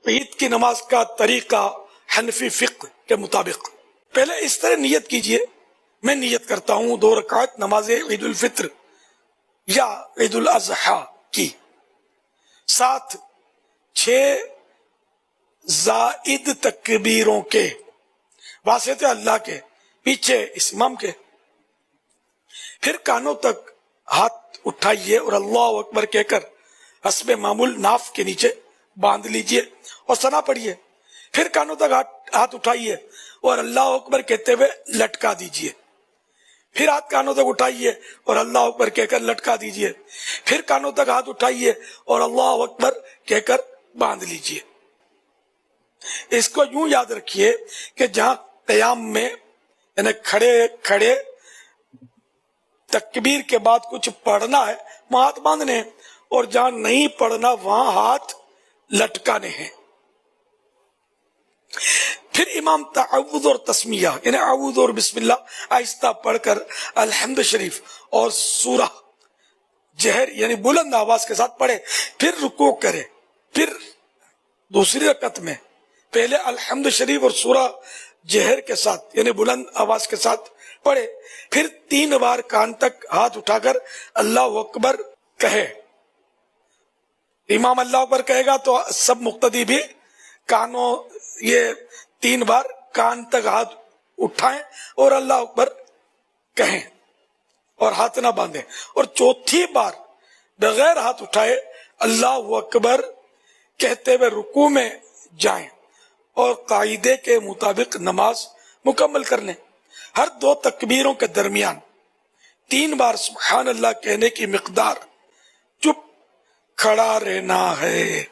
عید کی نماز کا طریقہ حنفی فقہ کے مطابق، پہلے اس طرح نیت کیجئے، میں نیت کرتا ہوں 2 رکعت نماز عید الفطر یا عید الاضحیٰ کی، ساتھ 6 زائد تکبیروں کے، واسطے اللہ کے، پیچھے امام کے، پھر کانوں تک ہاتھ اٹھائیے اور اللہ اکبر کہہ کر حسب معمول ناف کے نیچے باندھ لیجئے اور ثنا پڑھیے، پھر کانوں تک ہاتھ اٹھائیے اور اللہ اکبر کہتے ہوئے لٹکا دیجئے، پھر ہاتھ کانوں تک اٹھائیے اور اللہ اکبر کہہ کر لٹکا دیجئے، پھر کانوں تک ہاتھ اٹھائیے اور اللہ اکبر کہہ کر باندھ لیجئے۔ اس کو یوں یاد رکھیے کہ جہاں قیام میں یعنی کھڑے تکبیر کے بعد کچھ پڑھنا ہے وہاں ہاتھ باندھنے ہیں، اور جہاں نہیں پڑھنا وہاں ہاتھ لٹکانے ہیں۔ پھر امام تعوذ اور تسمیہ یعنی اعوذ اور بسم اللہ آہستہ پڑھ کر الحمد شریف اور سورہ جہر یعنی بلند آواز کے ساتھ پڑھے، پھر رکوع کرے، پھر دوسری رکعت میں پہلے الحمد شریف اور سورہ جہر کے ساتھ یعنی بلند آواز کے ساتھ پڑھے، پھر 3 بار کان تک ہاتھ اٹھا کر اللہ اکبر کہے۔ امام اللہ اکبر کہے گا تو سب مقتدی بھی کانوں یہ 3 بار کان تک ہاتھ اٹھائیں اور اللہ اکبر کہیں اور ہاتھ نہ باندھیں، اور چوتھی بار بغیر ہاتھ اٹھائے اللہ اکبر کہتے ہوئے رکوع میں جائیں اور قاعدے کے مطابق نماز مکمل کر لیں۔ ہر 2 تکبیروں کے درمیان 3 بار سبحان اللہ کہنے کی مقدار چپ کھڑا رہنا ہے۔